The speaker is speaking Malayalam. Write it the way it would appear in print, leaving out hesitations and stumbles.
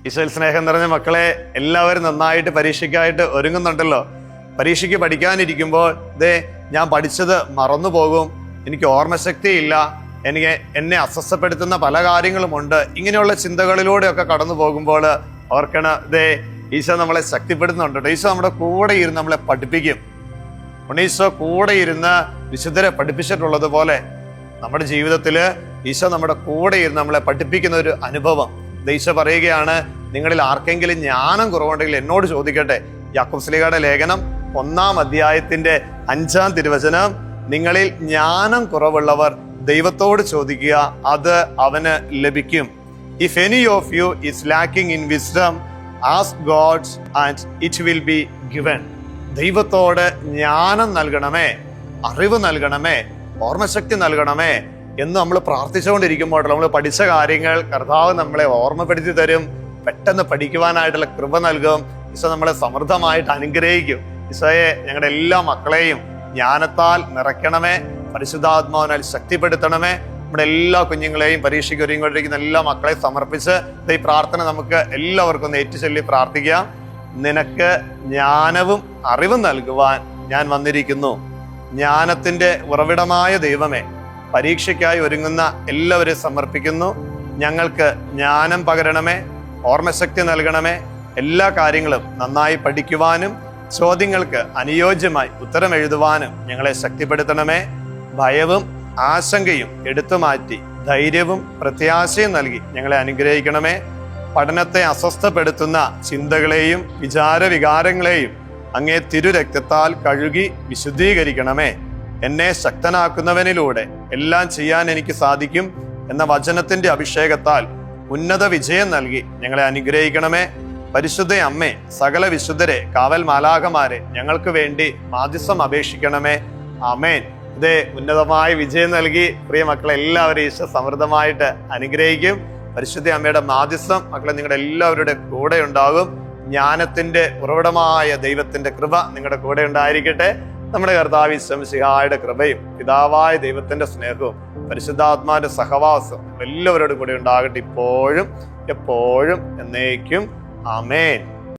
ഈശോയിൽ സ്നേഹം നിറഞ്ഞ മക്കളെ, എല്ലാവരും നന്നായിട്ട് പരീക്ഷയ്ക്കായിട്ട് ഒരുങ്ങുന്നുണ്ടല്ലോ. പരീക്ഷയ്ക്ക് പഠിക്കാനിരിക്കുമ്പോൾ ഞാൻ പഠിച്ചത് മറന്നു പോകും, എനിക്ക് ഓർമ്മശക്തി ഇല്ല, എന്നെ അസ്വസ്ഥപ്പെടുത്തുന്ന പല കാര്യങ്ങളുമുണ്ട്. ഇങ്ങനെയുള്ള ചിന്തകളിലൂടെയൊക്കെ കടന്നു പോകുമ്പോൾ ഓർക്കണം, ഈശോ നമ്മളെ ശക്തിപ്പെടുത്തുന്നുണ്ട്. ഈശോ നമ്മുടെ കൂടെ ഇരുന്ന് നമ്മളെ പഠിപ്പിക്കും. ഈശോ കൂടെ ഇരുന്ന് വിശുദ്ധരെ പഠിപ്പിച്ചിട്ടുള്ളത് പോലെ നമ്മുടെ ജീവിതത്തിൽ ഈശോ നമ്മുടെ കൂടെ ഇരുന്ന് നമ്മളെ പഠിപ്പിക്കുന്ന ഒരു അനുഭവം. ഈശോ പറയുകയാണ്, നിങ്ങളിൽ ആർക്കെങ്കിലും ജ്ഞാനം കുറവുണ്ടെങ്കിൽ എന്നോട് ചോദിക്കട്ടെ. യാക്കോബ് ശ്ലീഹയുടെ ലേഖനം 1-ാം അധ്യായത്തിന്റെ 5-ാം തിരുവചനം, നിങ്ങളിൽ ജ്ഞാനം കുറവുള്ളവർ ദൈവത്തോട് ചോദിക്കുക, അത് അവന് ലഭിക്കും. If any of you is lacking in wisdom, ask God and it will be given. ദൈവത്തോട് ജ്ഞാനം നൽകണമേ, അറിവ് നൽകണമേ, ഓർമ്മശക്തി നൽകണമേ എന്ന് നമ്മൾ പ്രാർത്ഥിച്ചുകൊണ്ടിരിക്കുമ്പോൾ നമ്മൾ പഠിച്ച കാര്യങ്ങൾ കർത്താവ് നമ്മളെ ഓർമ്മപ്പെടുത്തി തരും. പെട്ടെന്ന് പഠിക്കുവാനായിട്ടുള്ള കൃപ നൽകും. ഈശോ നമ്മളെ സമൃദ്ധമായിട്ട് അനുഗ്രഹിക്കും. ഈശോയെ, ഞങ്ങളുടെ എല്ലാ മക്കളെയും ജ്ഞാനത്താൽ നിറയ്ക്കണമേ, പരിശുദ്ധാത്മാവിനാൽ ശക്തിപ്പെടുത്തണമേ. നമ്മുടെ എല്ലാ കുഞ്ഞുങ്ങളെയും പരീക്ഷയ്ക്ക് ഒരുങ്ങിക്കൊണ്ടിരിക്കുന്ന എല്ലാ മക്കളെയും സമർപ്പിച്ച് ഈ പ്രാർത്ഥന നമുക്ക് എല്ലാവർക്കും ഒന്ന് ഏറ്റുചൊല്ലി പ്രാർത്ഥിക്കാം. നിനക്ക് ജ്ഞാനവും അറിവും നൽകുവാൻ ഞാൻ വന്നിരിക്കുന്നു. ജ്ഞാനത്തിന്റെ ഉറവിടമായ ദൈവമേ, പരീക്ഷയ്ക്കായി ഒരുങ്ങുന്ന എല്ലാവരെയും സമർപ്പിക്കുന്നു. ഞങ്ങൾക്ക് ജ്ഞാനം പകരണമേ, ഓർമ്മശക്തി നൽകണമേ. എല്ലാ കാര്യങ്ങളും നന്നായി പഠിക്കുവാനും ചോദ്യങ്ങൾക്ക് അനുയോജ്യമായി ഉത്തരം എഴുതുവാനും ഞങ്ങളെ ശക്തിപ്പെടുത്തണമേ. ഭയവും ആശങ്കയും എടുത്തുമാറ്റി ധൈര്യവും പ്രത്യാശയും നൽകി ഞങ്ങളെ അനുഗ്രഹിക്കണമേ. പഠനത്തെ അസ്വസ്ഥപ്പെടുത്തുന്ന ചിന്തകളെയും വിചാരവികാരങ്ങളെയും അങ്ങേ തിരുരക്തത്താൽ കഴുകി വിശുദ്ധീകരിക്കണമേ. എന്നെ ശക്തനാക്കുന്നവനിലൂടെ എല്ലാം ചെയ്യാൻ എനിക്ക് സാധിക്കും എന്ന വചനത്തിന്റെ അഭിഷേകത്താൽ ഉന്നത വിജയം നൽകി ഞങ്ങളെ അനുഗ്രഹിക്കണമേ. പരിശുദ്ധ അമ്മേ, സകല വിശുദ്ധരെ, കാവൽ മാലാഖമാരെ ഞങ്ങൾക്ക് വേണ്ടി മാധ്യസ്ഥം അപേക്ഷിക്കണമേ. ആമേൻ. ഉന്നതമായ വിജയം നൽകി പ്രിയ മക്കളെ എല്ലാവരെയും ഈശോ സമൃദ്ധമായിട്ട് അനുഗ്രഹിക്കും. പരിശുദ്ധ അമ്മയുടെ മാധ്യസ്ഥം മക്കളെ നിങ്ങളുടെ എല്ലാവരുടെ കൂടെ ഉണ്ടാകും. ജ്ഞാനത്തിന്റെ ഉറവിടമായ ദൈവത്തിന്റെ കൃപ നിങ്ങളുടെ കൂടെ ഉണ്ടായിരിക്കട്ടെ. നമ്മുടെ കർത്താവ് ഈശോ മിശിഹായുടെ കൃപയും പിതാവായ ദൈവത്തിന്റെ സ്നേഹവും പരിശുദ്ധാത്മാവിന്റെ സഹവാസം എല്ലാവരോടും കൂടെ ഉണ്ടാകട്ടെ, ഇപ്പോഴും എപ്പോഴും എന്നേക്കും. ആമേൻ.